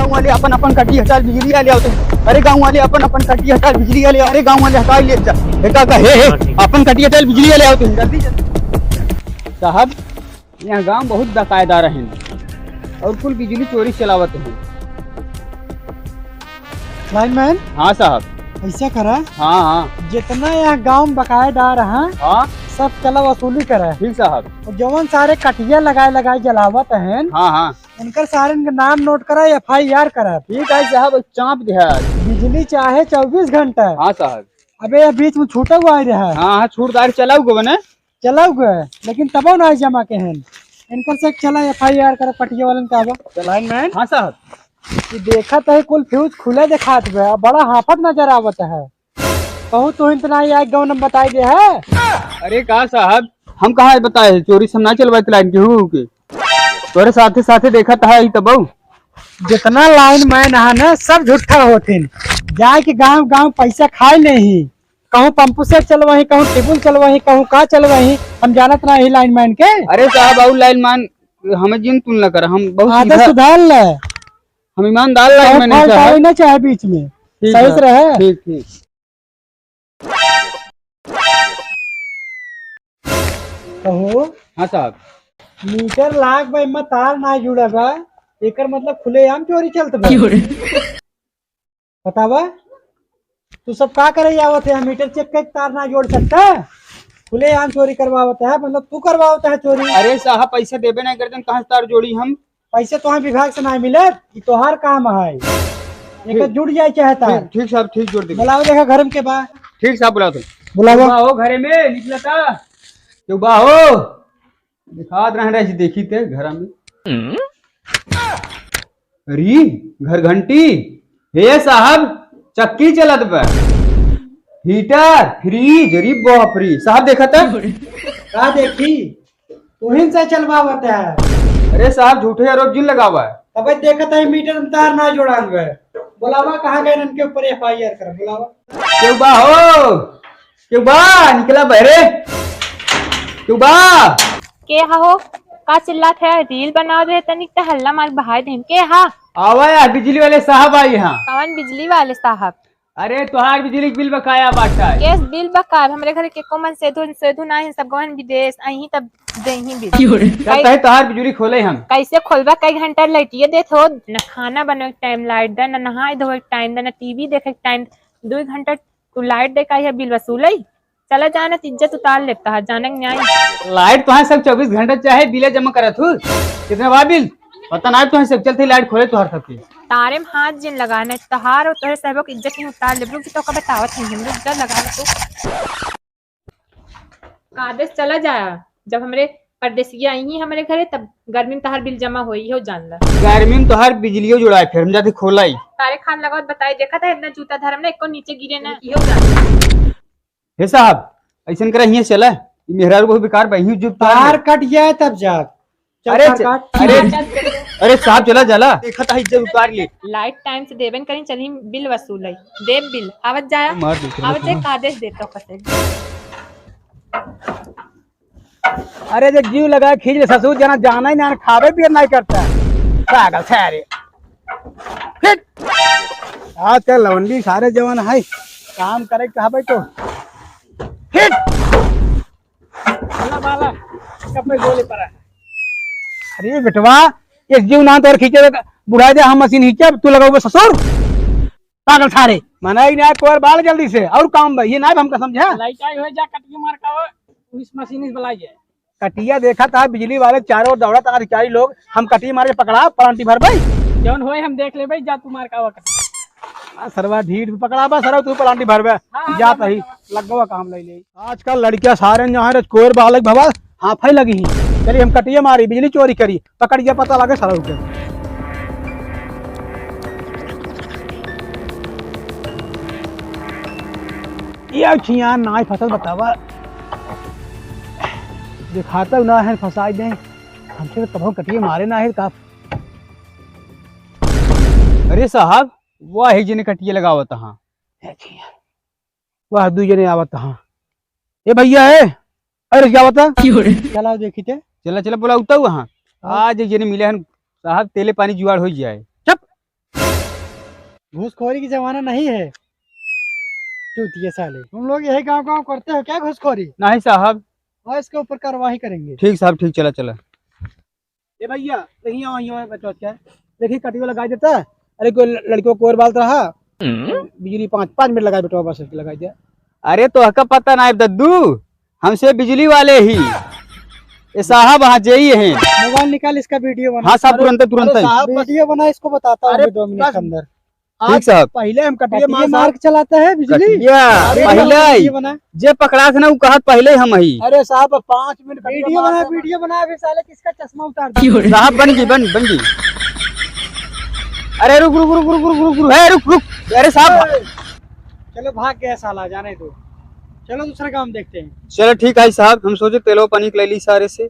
गाँव वाले अपन अपन कटी हटा बिजली वाले आओ। अरे गाँव वाले अपन अपन कटी हटा बिजली वाले। अरे गाँव वाले हटा ले अपन कटी हटा बिजली वाले आओ। जल्दी साहब यहाँ गाँव बहुत बाकायदार हैं और कुल बिजली चोरी चलावत हैं। लाइनमैन। हाँ साहब ऐसा करा। हाँ हाँ जितना यहाँ गाँव में बकायेदार हैं हाँ सब चला वसूली करे। ठीक साहब। और जवन सारे कटिया लगाए जलावत हैं हाँ हाँ उनकर सारे नाम नोट करा, FIR करा। ठीक है साहब। चाँप दिया बिजली चाहे 24 घंटा। हाँ साहब। अबे बीच में छूटा हुआ रहा। हाँ हाँ छूटदार चलाऊ गो बने चलाऊ गए लेकिन तबो ना जमा के हैं इनकर से चला FIR करा कटिया वालन का। लाइनमैन। हाँ साहब। देखा तो कुल फ्यूज खुले दिखात बे, बड़ा हाफत नजर आवत है। कहू तो इतना ही गाँव नंबर बताई दे है। अरे कहा साहब हम कहा बताए चोरी से ना चलवा लाइन के तोरे साथे साथे देखा था तब जितना लाइनमैन है ना सब झूठा होते जाए के गांव गांव पैसा खाए नहीं। कहूँ पंप से चलवाही, कहूँ टेबुल चलवाही, कहूँ का चलवाही। हम जानत ना ही लाइनमैन के। अरे साहब आउ लाइनमैन हमें जिन तुल न कर। हम बहुत आदत सुधार ले। हम ईमानदार लाइनमैन ना चाहे बीच में सही से रहे। ठीक ठीक। कहो। हाँ साहब। मीटर लाग भाई में तार ना जुड़ा बा एकर मतलब खुलेआम चोरी चलत बा। बतावा तू सब का करे आवत है? मीटर चेक के तार ना जोड़ सकता। खुलेआम चोरी करवावत है मतलब तू करवावत है चोरी। अरे साहब पैसा देबे नहीं करते कहाँ से तार जोड़ी हम? पैसे तो विभाग से ना मिले, तोहार काम है। एक जुड़ जाए चाहता। ठीक साहब ठीक जोड़ दे। बुलाओ देखा घर के बाद। ठीक साहब बुलाओ। बुलाओ घरे में निकला था क्यों बाहो दिखा रहे देखी थे घर में। अरे घर घंटी हे साहब चक्की चलत बा, हीटर फ्रिज। अरे बाप रे साहब देखा था का देखी तुहिन से चलवावत है। अरे साहब झूठे आरोप जिन लगा हुआ है। अब देखा था मीटर में तार ना जोड़ा हुआ। बुलावा कहाँ गए इनके ऊपर FIR कर। बुलावा क्यों बाहो क्यों बा निकला बहरे क्यों बा के हो का चिल्लात है? रील बनाओ रहे तनिक त हल्ला मार बहाय देम के हा। आवा यार बिजली वाले साहब आई यहाँ। कौन बिजली वाले साहब? अरे तुहार बिजली बिल बकाया बाटा है। केस बिल बकार हमरे घर के को मन सेधु ना है सब गहन विदेश अही तब देही बिल। कहता है तुहार बिजली खोले हम कैसे खोलबा? कई घंटा लाइटिए देत हो न खाना बनवे के टाइम लाइट दे न नहाए धोए के टाइम दे न टीवी देखे के टाइम। 2 घंटा तू लाइट दे का बिल वसूलई। चला जाना इज्जत उतार लेता है जाने न्याय। लाइट तो सब 24 घंटा चाहे बिले जमा करत हूँ। कितने बा बिल पता ना तो सब चलते लाइट खोले तुहार सबके तारे में हाथ जिन लगाना तहार और तोहरे साहब की इज्जत नहीं उतार ले। तो का बतावत है हम इज्जत लगा तो आदेश चला जाया। जब हमरे परदेसिया आई हमारे घरे तब गर्मी में तहार बिल जमा होई हो जान ला। गर्मी में तुहार बिजलियो जुड़ाए फिर हम जाते खोलाई। तारे खान लगावत बताए देखा था इतना जूता धर्म ने एको नीचे गिरे ना इहो जान। हे साहब ऐसा करे हियां चला मेहरारू को बेकार बही जुब तार कट जाए तब जा। अरे अरे साहब चला जला देखा था इज्जत उतार ले। लाइट टाइम से देबन करी चली बिल वसूल देव बिल आवत जाया आवत जाए आदेश देता कसे। अरे जो जीव लगा खींच ले ससुर जना जाना ही ना खावे भी नहीं करता पागल सारे। आजकल लवंडी सारे जवान है काम करे कहा भाई तो बाला कपड़े गोले पर है। अरे बेटवा इस जीव ना तो खींचे बुढ़ा दे हम मशीन खींचे तू लगाओ ससुर पागल सारे मना ही ना कोर बाल जल्दी से और काम भाई ये ना हमका समझा। लाइट आई हो जा कटिया मार का इस मशीन इस बुलाई जाए। कटिया देखा था बिजली वाले चारों ओर दौड़ा था अधिकारी लोग। हम कटिया मारे पकड़ा पलांटी भर भाई जौन होए हम देख ले भाई जा तू मार का सरवा ढीठ पकड़ा बा सर तू पलांटी भर जात ही लगवा काम ले ले। आजकल लड़कियां सारे जहाँ कोर बालक भवा हाफाई लगी ही। चलिए हम कटिया मारी बिजली चोरी करी पकड़ गया पता लगे सर के। ये छिया ना फसल बतावा दिखाता ना है फंसा दे हमसे तो कटिया मारे ना है का। अरे साहब वाह जने कटिया लगावत हाँ वह 2 जने आवत हाँ। ये भैया है अरे क्या बता चला देखी थे चला चला बोला उता वहाँ आज जने मिले हन साहब तेले पानी जुआड़ हो जाए। चुप घूसखोरी की जमाना नहीं है। चूतिए साले, तुम लोग यही गांव गांव करते हो क्या घूसखोरी? नहीं साहब। और इसके ऊपर कार्रवाई करेंगे। ठीक साहब, ठीक, चला चला। ए भैया देखिए वहाँ बच्चा क्या है, देखिए कटी वाला लगा देता है। अरे कोई लड़कियों को और बाल रहा बिजली 5 मिनट लगा बेटा बस लगा दिया। अरे तो हका पता ना दद्दू, हमसे बिजली वाले ही ये साहब वहाँ जाइए हैं। मोबाइल निकाल, इसका वीडियो बना। हाँ साहब, तुरंत तुरंत। वीडियो बना, इसको बताता हूँ 2 मिनट के अंदर। ठीक साहब। पहले हम कटिया मार के चलाते हैं बिजली। पहले बना जे पकड़ा था ना वो कहत पहले हम ही। अरे साहब 5 मिनट वीडियो बना अभी साले किसका चश्मा उतार दिया। साहब बन गई। अरे रुक रुक रुक रुक रुक रुक रुक, है रुक रुक। अरे साहब चलो भाग गया साला, जाने दो। चलो दूसरा काम देखते हैं। चलो ठीक है साहब, हम सोचे तेलो पानी के ले ली सारे से।